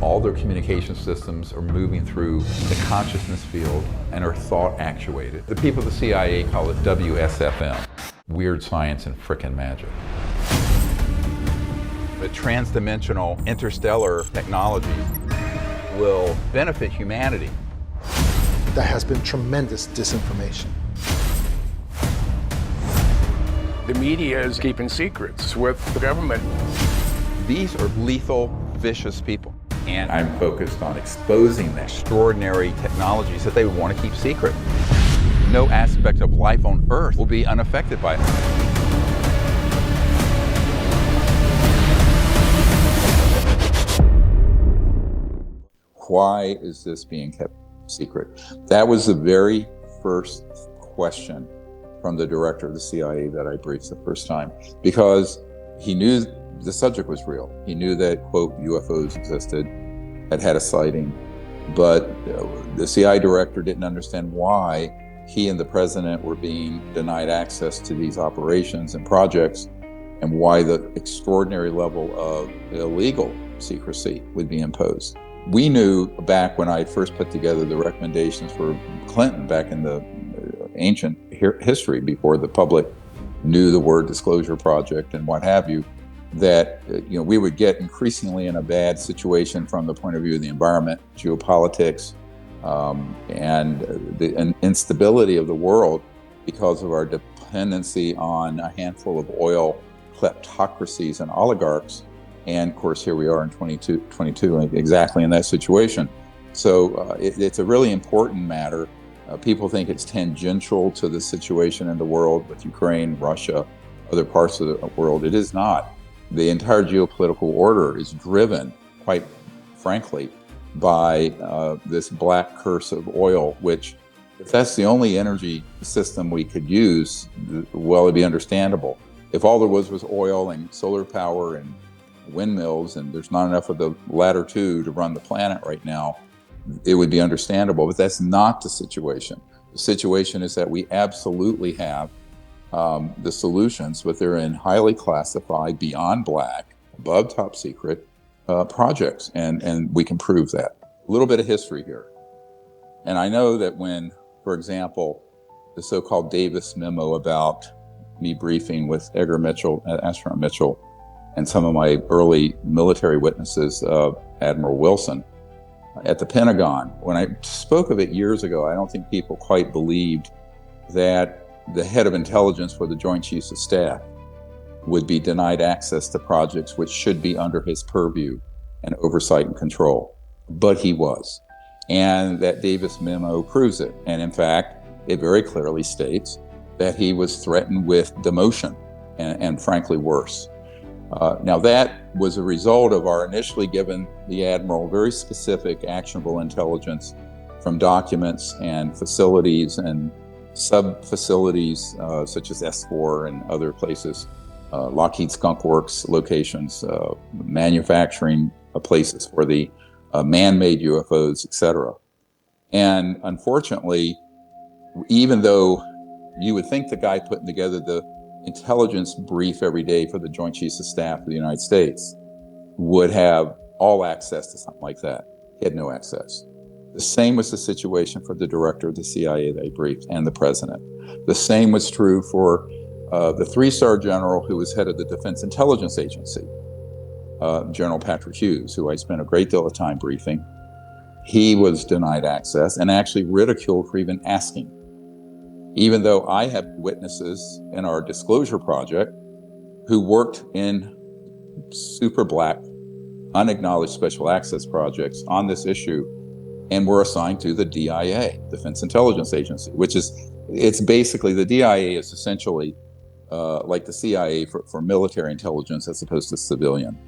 All their communication systems are moving through the consciousness field and are thought actuated. The people at the CIA call it WSFM, weird science and frickin' magic. The transdimensional interstellar technology will benefit humanity. There has been tremendous disinformation. The media is keeping secrets with the government. These are lethal, vicious people. And I'm focused on exposing the extraordinary technologies that they want to keep secret. No aspect of life on Earth will be unaffected by it. Why is this being kept secret? That was the very first question from the director of the CIA that I briefed the first time, because he knew the subject was real. He knew that, quote, UFOs existed, had a sighting, but the CIA director didn't understand why he and the president were being denied access to these operations and projects, and why the extraordinary level of illegal secrecy would be imposed. We knew back when I first put together the recommendations for Clinton back in the ancient history, before the public knew the word disclosure project and what have you, that we would get increasingly in a bad situation from the point of view of the environment, geopolitics, and the instability of the world because of our dependency on a handful of oil kleptocracies and oligarchs. And of course, here we are in 2022, exactly in that situation. So it's a really important matter. People think it's tangential to the situation in the world with Ukraine, Russia, other parts of the world. It is not. The entire geopolitical order is driven, quite frankly, by this black curse of oil, which, if that's the only energy system we could use, well, it'd be understandable. If all there was oil and solar power and windmills, and there's not enough of the latter two to run the planet right now, it would be understandable. But that's not the situation. The situation is that we absolutely have the solutions, but they're in highly classified, beyond black, above top secret projects, and we can prove that. A little bit of history here. And I know that when, for example, the so-called Davis memo about me briefing with Edgar Mitchell, Astronaut Mitchell, and some of my early military witnesses, Admiral Wilson, at the Pentagon, when I spoke of it years ago, I don't think people quite believed that the head of intelligence for the Joint Chiefs of Staff would be denied access to projects which should be under his purview and oversight and control. But he was. And that Davis memo proves it. And in fact, it very clearly states that he was threatened with demotion and frankly worse. Now that was a result of our initially giving the Admiral very specific actionable intelligence from documents and facilities and sub-facilities such as S4 and other places, Lockheed Skunk Works locations, manufacturing places for the man-made UFOs, etc. And unfortunately, even though you would think the guy putting together the intelligence brief every day for the Joint Chiefs of Staff of the United States would have all access to something like that, he had no access. The same was the situation for the director of the CIA that I briefed and the president. The same was true for the three-star general who was head of the Defense Intelligence Agency, General Patrick Hughes, who I spent a great deal of time briefing. He was denied access and actually ridiculed for even asking, even though I have witnesses in our disclosure project who worked in super black, unacknowledged special access projects on this issue and were assigned to the DIA, Defense Intelligence Agency, which is, it's basically, the DIA is essentially like the CIA for military intelligence as opposed to civilian.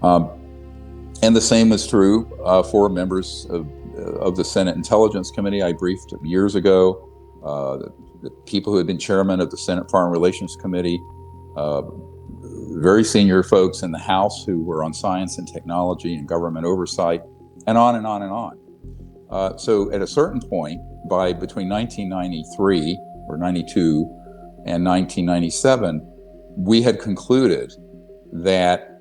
And the same was true for members of the Senate Intelligence Committee I briefed years ago, the people who had been chairman of the Senate Foreign Relations Committee, very senior folks in the House who were on science and technology and government oversight, and on and on and on. So at a certain point, by between 1993 or 92 and 1997, we had concluded that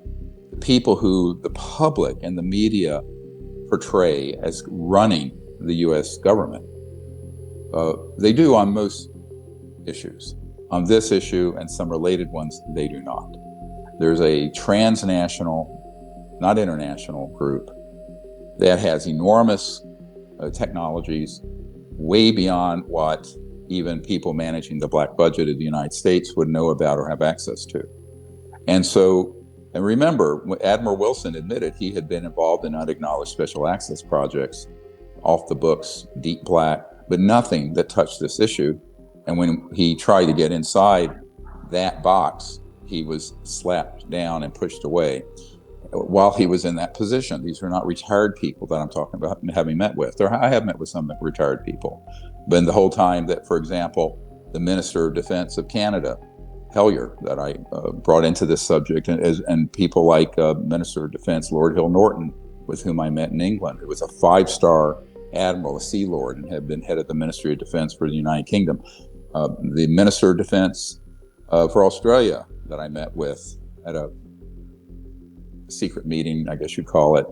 people who the public and the media portray as running the U.S. government. They do on most issues. On this issue and some related ones, they do not. There's a transnational, not international, group that has enormous technologies way beyond what even people managing the black budget of the United States would know about or have access to. And remember, Admiral Wilson admitted he had been involved in unacknowledged special access projects, off the books, deep black, but nothing that touched this issue. And when he tried to get inside that box, he was slapped down and pushed away while he was in that position. These are not retired people that I'm talking about having met with. I have met with some retired people. But the whole time that, for example, the Minister of Defense of Canada, Hellier, that I brought into this subject, and people like Minister of Defense Lord Hill Norton, with whom I met in England, who was a 5-star admiral, a Sea Lord, and had been head of the Ministry of Defense for the United Kingdom. The Minister of Defense for Australia that I met with at a secret meeting, I guess you'd call it,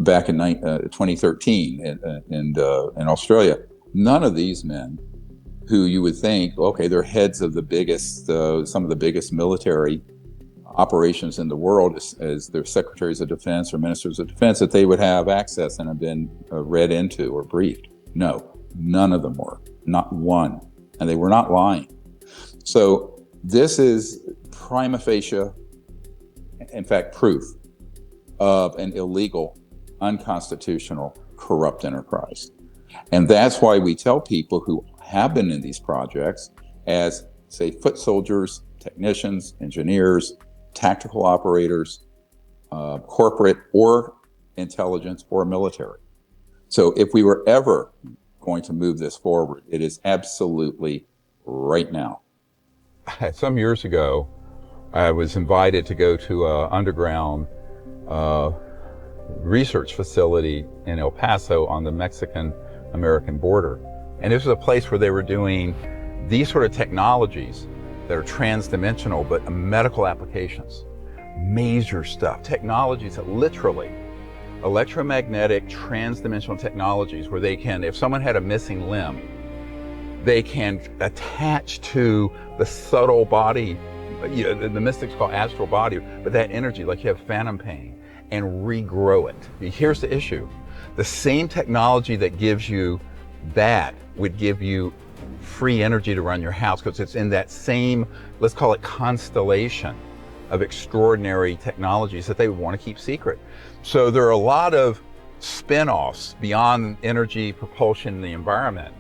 back in 2013 in Australia. None of these men, who you would think, okay, they're heads of the biggest, some of the biggest military operations in the world as their secretaries of defense or ministers of defense, that they would have access and have been read into or briefed. No, none of them were, not one. And they were not lying. So this is prima facie, in fact, proof of an illegal, unconstitutional, corrupt enterprise. And that's why we tell people who have been in these projects as, say, foot soldiers, technicians, engineers, tactical operators, corporate or intelligence or military. So if we were ever going to move this forward, it is absolutely right now. Some years ago, I was invited to go to an underground research facility in El Paso on the Mexican-American border. And this was a place where they were doing these sort of technologies that are transdimensional, but medical applications, major stuff, technologies that literally, electromagnetic transdimensional technologies where they can, if someone had a missing limb, they can attach to the subtle body, the mystics call astral body, but that energy, like you have phantom pain, and regrow it. Here's the issue. The same technology that gives you that would give you free energy to run your house, because it's in that same, let's call it constellation of extraordinary technologies that they would want to keep secret. So there are a lot of spin-offs beyond energy, propulsion, and the environment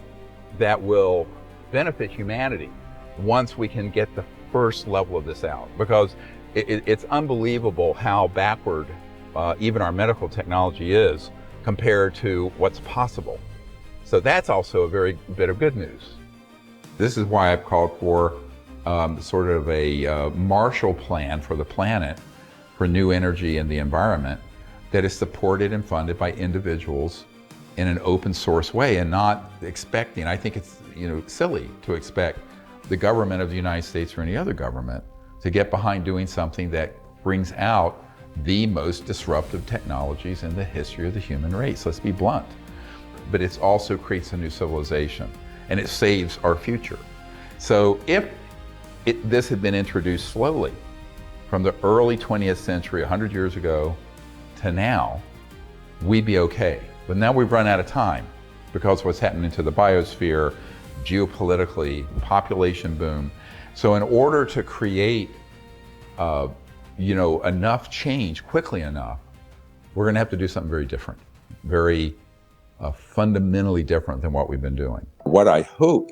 that will benefit humanity once we can get the first level of this out, because it's unbelievable how backward even our medical technology is compared to what's possible. So that's also a very bit of good news. This is why I've called for sort of a Marshall Plan for the planet for new energy and the environment that is supported and funded by individuals in an open source way, and not expecting, I think it's silly to expect the government of the United States or any other government to get behind doing something that brings out the most disruptive technologies in the history of the human race. Let's be blunt. But it also creates a new civilization, and it saves our future. So if this had been introduced slowly from the early 20th century, 100 years ago, to now, we'd be okay. But now we've run out of time because of what's happening to the biosphere, geopolitically, population boom. So in order to create enough change quickly enough, we're gonna have to do something very different, very fundamentally different than what we've been doing. What I hope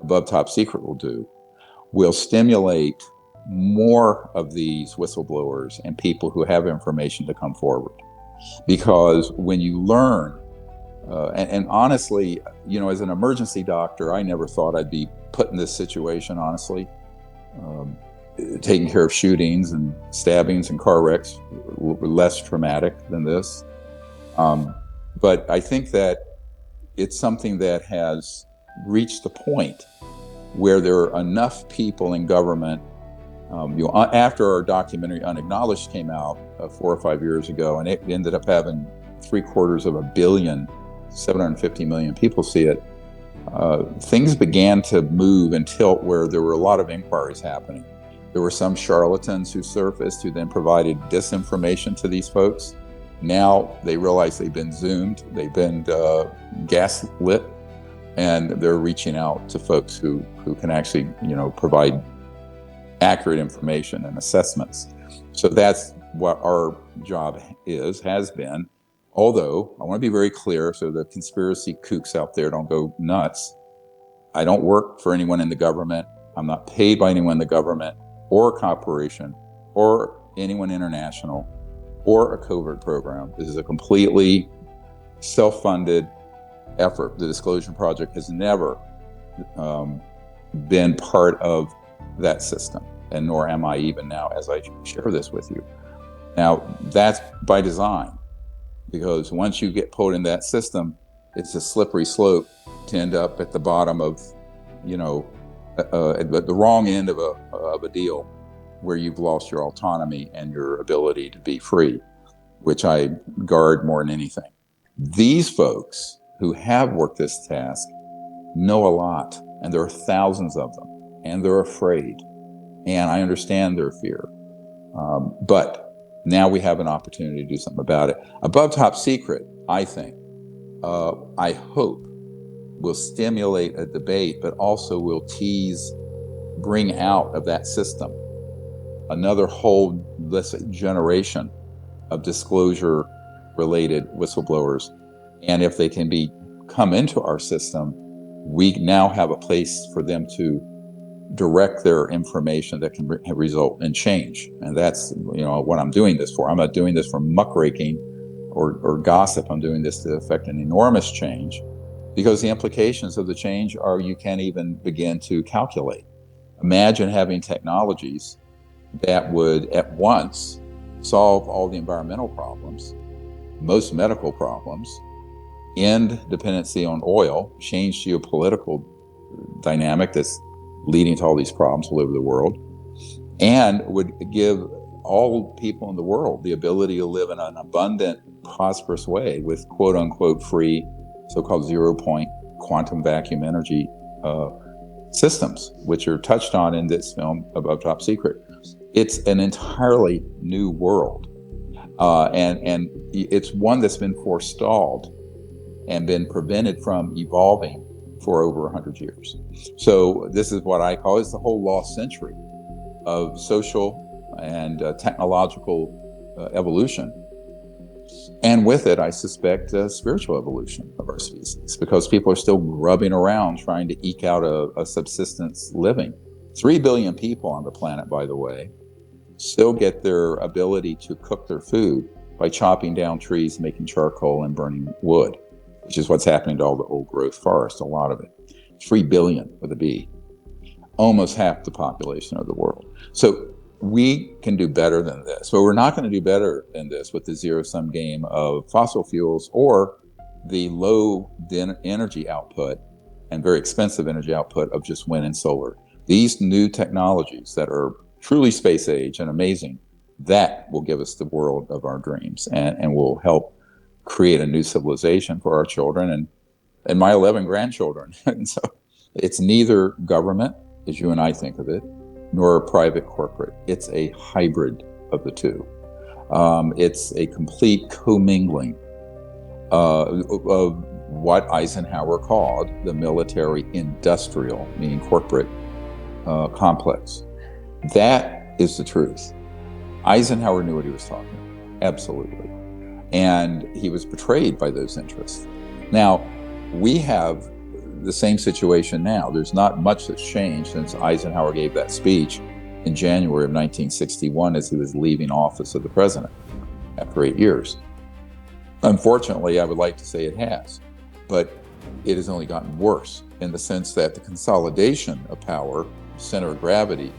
Above Top Secret will do will stimulate more of these whistleblowers and people who have information to come forward. Because when you learn, and honestly, as an emergency doctor, I never thought I'd be put in this situation, honestly. Taking care of shootings and stabbings and car wrecks were less traumatic than this. But I think that it's something that has reached the point where there are enough people in government. After our documentary Unacknowledged came out 4 or 5 years ago, and it ended up having 750 million, 750 million people see it, things began to move and tilt where there were a lot of inquiries happening. There were some charlatans who surfaced who then provided disinformation to these folks. Now they realize they've been zoomed, they've been gaslit, and they're reaching out to folks who can actually, provide accurate information and assessments. So that's what our job has been. Although, I want to be very clear so the conspiracy kooks out there don't go nuts. I don't work for anyone in the government. I'm not paid by anyone in the government or a corporation or anyone international or a covert program. This is a completely self-funded effort. The Disclosure Project has never been part of that system, and nor am I even now as I share this with you. Now, that's by design, because once you get pulled in that system, it's a slippery slope to end up at the bottom of, at the wrong end of a deal where you've lost your autonomy and your ability to be free, which I guard more than anything. These folks who have worked this task know a lot, and there are thousands of them, and they're afraid, and I understand their fear. But now we have an opportunity to do something about it. Above Top Secret, I think, I hope, will stimulate a debate, but also will bring out of that system another whole, let's say, generation of disclosure-related whistleblowers. And if they can come into our system, we now have a place for them to direct their information that can result in change. And that's what I'm doing this for. I'm not doing this for muckraking or gossip. I'm doing this to affect an enormous change, because the implications of the change are you can't even begin to calculate. Imagine having technologies that would at once solve all the environmental problems, most medical problems, end dependency on oil, change geopolitical dynamic that's leading to all these problems all over the world, and would give all people in the world the ability to live in an abundant, prosperous way with quote unquote free, so-called 0-point quantum vacuum energy systems, which are touched on in this film Above Top Secret. It's an entirely new world. And it's one that's been forestalled and been prevented from evolving for over 100 years. So this is what I call the whole lost century of social and technological evolution. And with it, I suspect spiritual evolution of our species, because people are still grubbing around trying to eke out a subsistence living. 3 billion people on the planet, by the way, still get their ability to cook their food by chopping down trees, making charcoal, and burning wood, which is what's happening to all the old growth forest, a lot of it. 3 billion with a B, almost half the population of the world. So we can do better than this, but we're not going to do better than this with the zero-sum game of fossil fuels or the low energy output and very expensive energy output of just wind and solar. These new technologies that are truly space age and amazing, that will give us the world of our dreams and will help create a new civilization for our children and my 11 grandchildren. And so it's neither government, as you and I think of it, nor private corporate. It's a hybrid of the two. It's a complete commingling of what Eisenhower called the military industrial, meaning corporate complex. That is the truth. Eisenhower knew what he was talking about, absolutely. And he was betrayed by those interests. Now, we have the same situation now. There's not much that's changed since Eisenhower gave that speech in January of 1961 as he was leaving office of the president after 8 years. Unfortunately, I would like to say it has, but it has only gotten worse in the sense that the consolidation of power, center of gravity,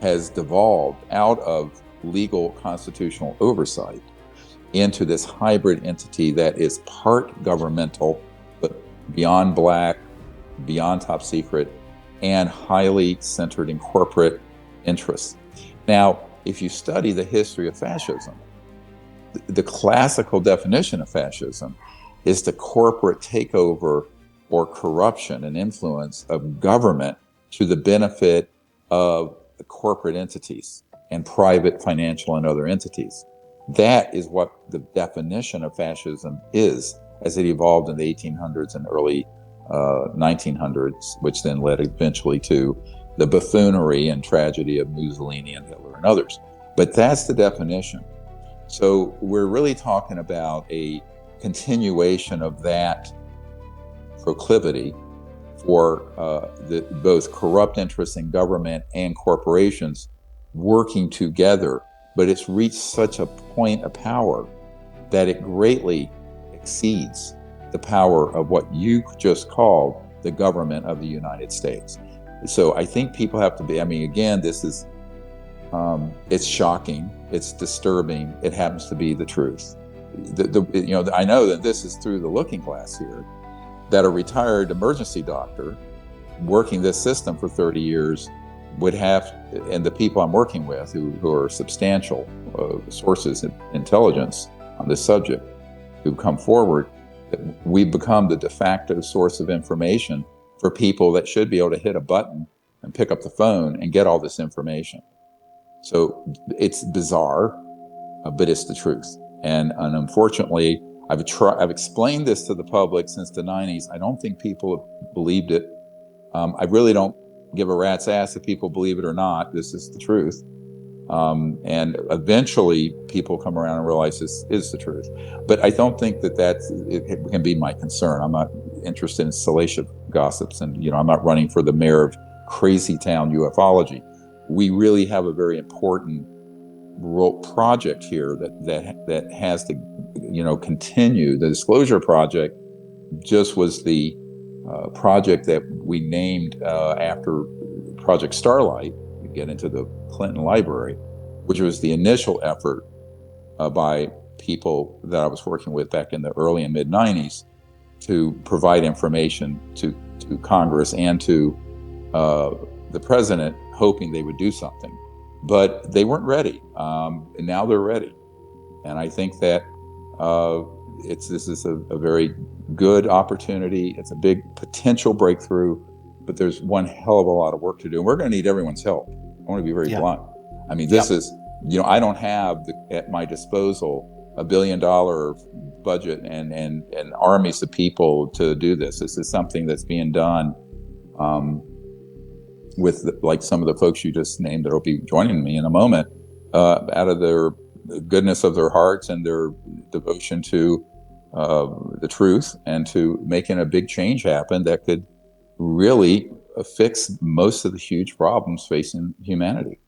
has devolved out of legal constitutional oversight into this hybrid entity that is part governmental, but beyond black, beyond top secret, and highly centered in corporate interests. Now, if you study the history of fascism, the classical definition of fascism is the corporate takeover or corruption and influence of government to the benefit of the corporate entities and private financial and other entities. That is what the definition of fascism is, as it evolved in the 1800s and early 1900s, which then led eventually to the buffoonery and tragedy of Mussolini and Hitler and others. But that's the definition. So we're really talking about a continuation of that proclivity for both corrupt interests in government and corporations working together. But it's reached such a point of power that it greatly exceeds the power of what you just called the government of the United States. So I think people have to be, I mean, again, this is, it's shocking, it's disturbing, it happens to be the truth. I know that this is through the looking glass here, that a retired emergency doctor working this system for 30 years would have, and the people I'm working with who are substantial sources of intelligence on this subject, who come forward, we've become the de facto source of information for people that should be able to hit a button and pick up the phone and get all this information. So it's bizarre, but it's the truth. And unfortunately, I've explained this to the public since the 90s. I don't think people have believed it. I really don't give a rat's ass if people believe it or not. This is the truth. And eventually people come around and realize this is the truth. But I don't think that it can be my concern. I'm not interested in salacious gossips, and I'm not running for the mayor of crazy town ufology. We really have a very important project here that has to continue. The Disclosure Project just was the project that we named after Project Starlight, to get into the Clinton Library, which was the initial effort by people that I was working with back in the early and mid 90s to provide information to Congress and to the president, hoping they would do something. But they weren't ready, and now they're ready. And I think that this is a very good opportunity. It's a big potential breakthrough, but there's one hell of a lot of work to do. And we're going to need everyone's help. I want to be very blunt. I mean, this is, I don't have at my disposal $1 billion budget and armies of people to do this. This is something that's being done with like some of the folks you just named that will be joining me in a moment, out of their goodness of their hearts and their devotion to the truth and to making a big change happen that could really fix most of the huge problems facing humanity.